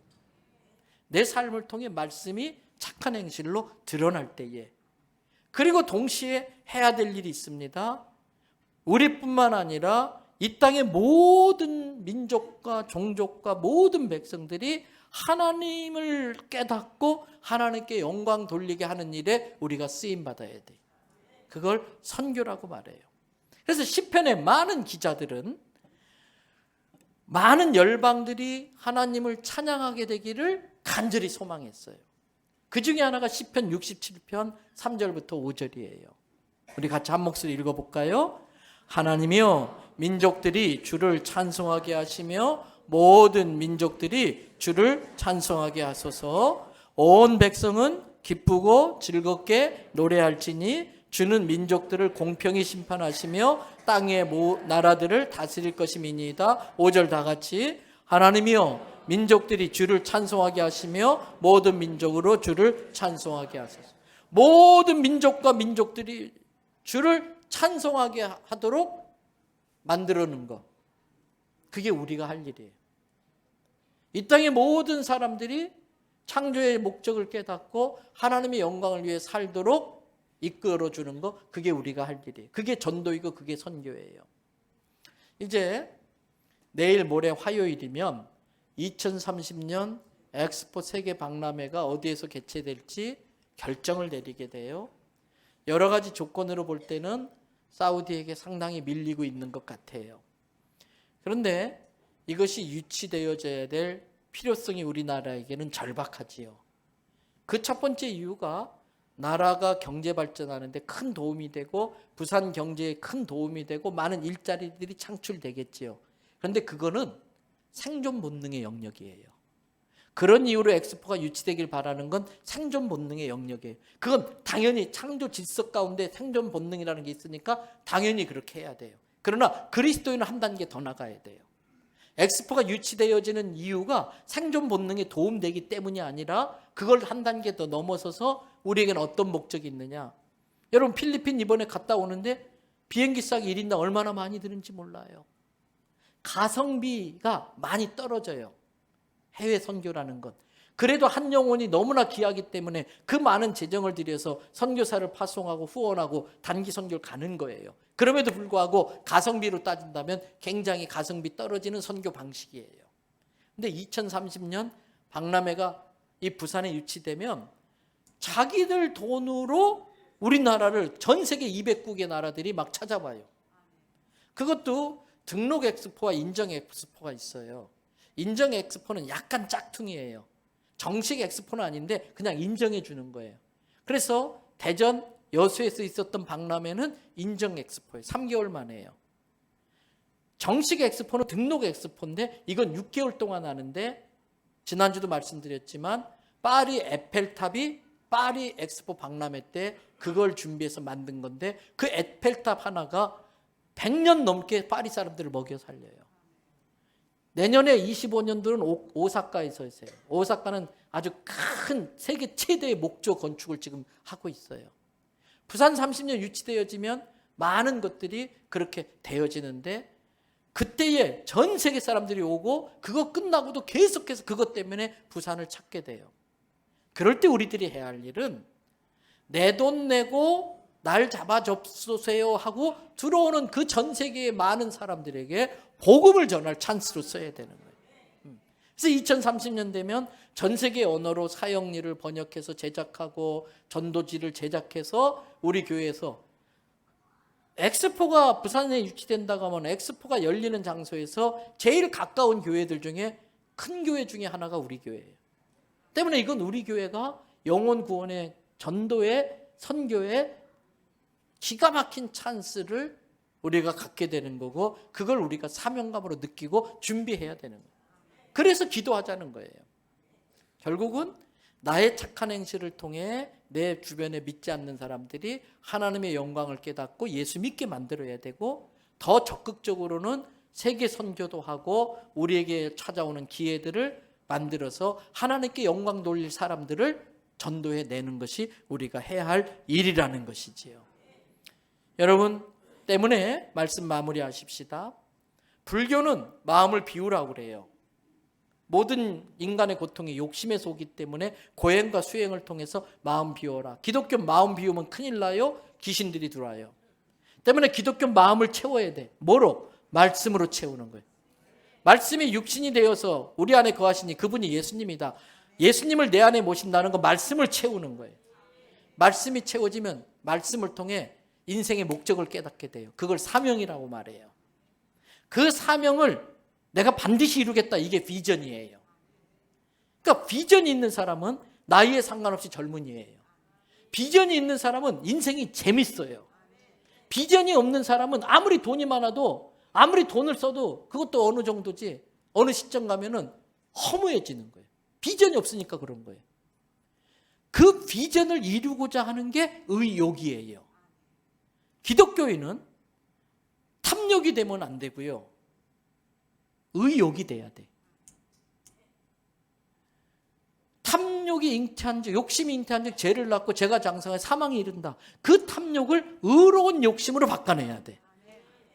내 삶을 통해 말씀이 착한 행실로 드러날 때에. 그리고 동시에 해야 될 일이 있습니다. 우리뿐만 아니라 이 땅의 모든 민족과 종족과 모든 백성들이 하나님을 깨닫고 하나님께 영광 돌리게 하는 일에 우리가 쓰임받아야 돼. 그걸 선교라고 말해요. 그래서 시편의 많은 기자들은 많은 열방들이 하나님을 찬양하게 되기를 간절히 소망했어요. 그 중에 하나가 시편 67편 3절부터 5절이에요. 우리 같이 한 목소리 읽어볼까요? 하나님이여, 민족들이 주를 찬송하게 하시며 모든 민족들이 주를 찬송하게 하소서. 온 백성은 기쁘고 즐겁게 노래할지니 주는 민족들을 공평히 심판하시며 땅의 나라들을 다스릴 것임이니이다. 5절 다 같이. 하나님이여, 민족들이 주를 찬송하게 하시며 모든 민족으로 주를 찬송하게 하소서. 모든 민족과 민족들이 주를 찬송하게 하도록 만들어 놓은 것, 그게 우리가 할 일이에요. 이 땅의 모든 사람들이 창조의 목적을 깨닫고 하나님의 영광을 위해 살도록 이끌어주는 거, 그게 우리가 할 일이에요. 그게 전도이고 그게 선교예요. 이제 내일 모레 화요일이면 2030년 엑스포 세계 박람회가 어디에서 개최될지 결정을 내리게 돼요. 여러 가지 조건으로 볼 때는 사우디에게 상당히 밀리고 있는 것 같아요. 그런데 이것이 유치되어져야 될 필요성이 우리나라에게는 절박하지요. 그 첫 번째 이유가 나라가 경제 발전하는데 큰 도움이 되고 부산 경제에 큰 도움이 되고 많은 일자리들이 창출되겠지요. 그런데 그거는 생존 본능의 영역이에요. 그런 이유로 엑스포가 유치되길 바라는 건 생존 본능의 영역이에요. 그건 당연히 창조 질서 가운데 생존 본능이라는 게 있으니까 당연히 그렇게 해야 돼요. 그러나 그리스도인은 한 단계 더 나가야 돼요. 엑스포가 유치되어지는 이유가 생존 본능에 도움되기 때문이 아니라 그걸 한 단계 더 넘어서서 우리에게는 어떤 목적이 있느냐. 여러분 필리핀 이번에 갔다 오는데 비행기 싸기 1인당 얼마나 많이 드는지 몰라요. 가성비가 많이 떨어져요. 해외 선교라는 것. 그래도 한 영혼이 너무나 귀하기 때문에 그 많은 재정을 들여서 선교사를 파송하고 후원하고 단기 선교를 가는 거예요. 그럼에도 불구하고 가성비로 따진다면 굉장히 가성비 떨어지는 선교 방식이에요. 근데 2030년 박람회가 이 부산에 유치되면 자기들 돈으로 우리나라를 전 세계 200국의 나라들이 막 찾아봐요. 그것도 등록 엑스포와 인정 엑스포가 있어요. 인정 엑스포는 약간 짝퉁이에요. 정식 엑스포는 아닌데 그냥 인정해 주는 거예요. 그래서 대전 여수에서 있었던 박람회는 인정 엑스포예요. 3개월 만에요. 정식 엑스포는 등록 엑스포인데 이건 6개월 동안 하는데 지난주도 말씀드렸지만 파리 에펠탑이 파리 엑스포 박람회 때 그걸 준비해서 만든 건데 그 에펠탑 하나가 100년 넘게 파리 사람들을 먹여 살려요. 내년에 25년도는 오사카에서 있어요. 오사카는 아주 큰 세계 최대의 목조 건축을 지금 하고 있어요. 부산 30년 유치되어지면 많은 것들이 그렇게 되어지는데 그때에 전 세계 사람들이 오고 그거 끝나고도 계속해서 그것 때문에 부산을 찾게 돼요. 그럴 때 우리들이 해야 할 일은 내 돈 내고 날 잡아주세요 하고 들어오는 그 전 세계의 많은 사람들에게 복음을 전할 찬스로 써야 되는 거예요. 그래서 2030년 되면 전 세계 언어로 사형리를 번역해서 제작하고 전도지를 제작해서 우리 교회에서 엑스포가 부산에 유치된다고 하면 엑스포가 열리는 장소에서 제일 가까운 교회들 중에 큰 교회 중에 하나가 우리 교회예요. 때문에 이건 우리 교회가 영혼 구원의 전도의 선교의 기가 막힌 찬스를 우리가 갖게 되는 거고 그걸 우리가 사명감으로 느끼고 준비해야 되는 거예요. 그래서 기도하자는 거예요. 결국은 나의 착한 행실을 통해 내 주변에 믿지 않는 사람들이 하나님의 영광을 깨닫고 예수 믿게 만들어야 되고 더 적극적으로는 세계 선교도 하고 우리에게 찾아오는 기회들을 만들어서 하나님께 영광 돌릴 사람들을 전도해 내는 것이 우리가 해야 할 일이라는 것이지요. 여러분 때문에 말씀 마무리하십시다. 불교는 마음을 비우라고 그래요. 모든 인간의 고통이 욕심에 속기 때문에 고행과 수행을 통해서 마음 비워라. 기독교 마음 비우면 큰일 나요. 귀신들이 들어와요. 때문에 기독교 마음을 채워야 돼. 뭐로? 말씀으로 채우는 거예요. 말씀이 육신이 되어서 우리 안에 거하시니 그분이 예수님이다. 예수님을 내 안에 모신다는 건 말씀을 채우는 거예요. 말씀이 채워지면 말씀을 통해 인생의 목적을 깨닫게 돼요. 그걸 사명이라고 말해요. 그 사명을 내가 반드시 이루겠다. 이게 비전이에요. 그러니까 비전이 있는 사람은 나이에 상관없이 젊은이에요. 비전이 있는 사람은 인생이 재밌어요. 비전이 없는 사람은 아무리 돈이 많아도 아무리 돈을 써도 그것도 어느 정도지 어느 시점 가면은 허무해지는 거예요. 비전이 없으니까 그런 거예요. 그 비전을 이루고자 하는 게 의욕이에요. 기독교인은 탐욕이 되면 안 되고요. 의욕이 돼야 돼. 탐욕이 잉태한 즉, 욕심이 잉태한 즉 죄를 낳고 죄가 장성해 사망에 이른다. 그 탐욕을 의로운 욕심으로 바꿔내야 돼.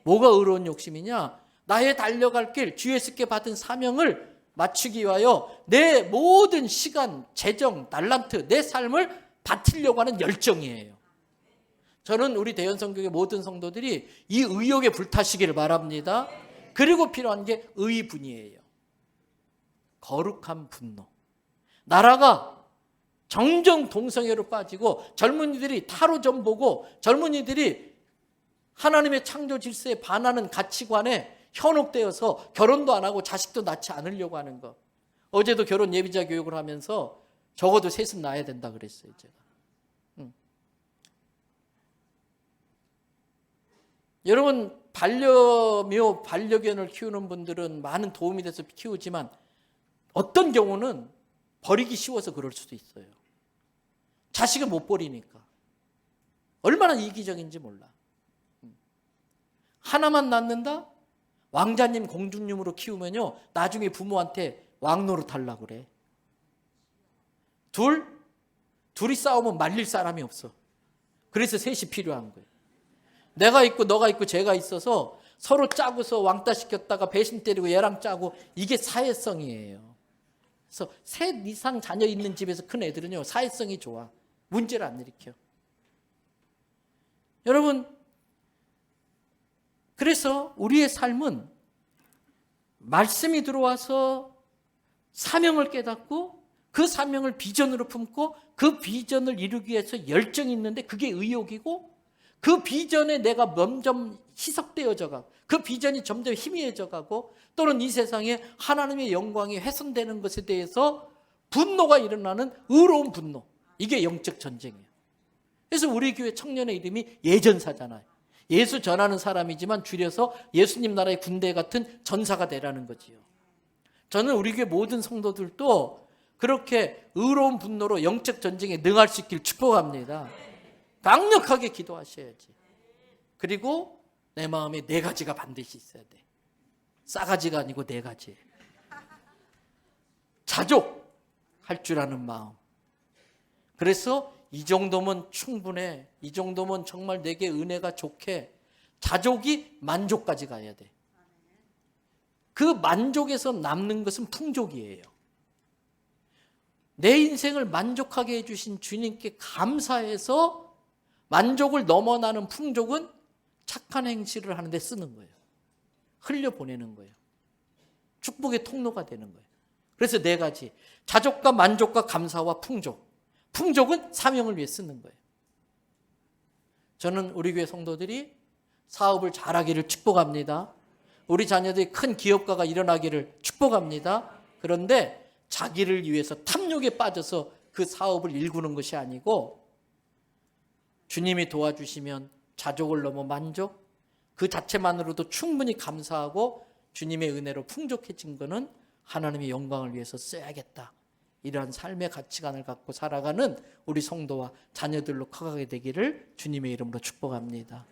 뭐가 의로운 욕심이냐? 나의 달려갈 길, 주 예수께 받은 사명을 맞추기 위하여 내 모든 시간, 재정, 달란트, 내 삶을 바치려고 하는 열정이에요. 저는 우리 대연성교회 모든 성도들이 이 의욕에 불타시기를 바랍니다. 그리고 필요한 게 의분이에요. 거룩한 분노. 나라가 점점 동성애로 빠지고 젊은이들이 타로점 보고 젊은이들이 하나님의 창조 질서에 반하는 가치관에 현혹되어서 결혼도 안 하고 자식도 낳지 않으려고 하는 것. 어제도 결혼 예비자 교육을 하면서 적어도 셋은 낳아야 된다 그랬어요, 제가. 여러분, 반려묘, 반려견을 키우는 분들은 많은 도움이 돼서 키우지만 어떤 경우는 버리기 쉬워서 그럴 수도 있어요. 자식을 못 버리니까. 얼마나 이기적인지 몰라. 하나만 낳는다? 왕자님, 공주님으로 키우면요, 나중에 부모한테 왕노릇 하려고 그래. 둘이 싸우면 말릴 사람이 없어. 그래서 셋이 필요한 거예요. 내가 있고 너가 있고 제가 있어서 서로 짜고서 왕따 시켰다가 배신 때리고 얘랑 짜고, 이게 사회성이에요. 그래서 셋 이상 자녀 있는 집에서 큰 애들은요, 사회성이 좋아. 문제를 안 일으켜. 여러분, 그래서 우리의 삶은 말씀이 들어와서 사명을 깨닫고 그 사명을 비전으로 품고 그 비전을 이루기 위해서 열정이 있는데 그게 의욕이고, 그 비전에 내가 점점 희석되어져 가고 그 비전이 점점 희미해져 가고 또는 이 세상에 하나님의 영광이 훼손되는 것에 대해서 분노가 일어나는 의로운 분노. 이게 영적 전쟁이에요. 그래서 우리 교회 청년의 이름이 예전사잖아요. 예수 전하는 사람이지만 줄여서 예수님 나라의 군대 같은 전사가 되라는 거지요. 저는 우리 교회 모든 성도들도 그렇게 의로운 분노로 영적 전쟁에 능할 수 있길 축복합니다. 강력하게 기도하셔야지. 그리고 내 마음에 4가지가 반드시 있어야 돼. 싸가지가 아니고 4가지. 자족할 줄 아는 마음. 그래서 이 정도면 충분해. 이 정도면 정말 내게 은혜가 좋게. 자족이 만족까지 가야 돼. 그 만족에서 남는 것은 풍족이에요. 내 인생을 만족하게 해주신 주님께 감사해서 만족을 넘어나는 풍족은 착한 행실을 하는데 쓰는 거예요. 흘려보내는 거예요. 축복의 통로가 되는 거예요. 그래서 4가지. 자족과 만족과 감사와 풍족. 풍족은 사명을 위해 쓰는 거예요. 저는 우리 교회 성도들이 사업을 잘하기를 축복합니다. 우리 자녀들이 큰 기업가가 일어나기를 축복합니다. 그런데 자기를 위해서 탐욕에 빠져서 그 사업을 일구는 것이 아니고 주님이 도와주시면 자족을 넘어 만족, 그 자체만으로도 충분히 감사하고 주님의 은혜로 풍족해진 것은 하나님의 영광을 위해서 써야겠다. 이러한 삶의 가치관을 갖고 살아가는 우리 성도와 자녀들로 커가게 되기를 주님의 이름으로 축복합니다.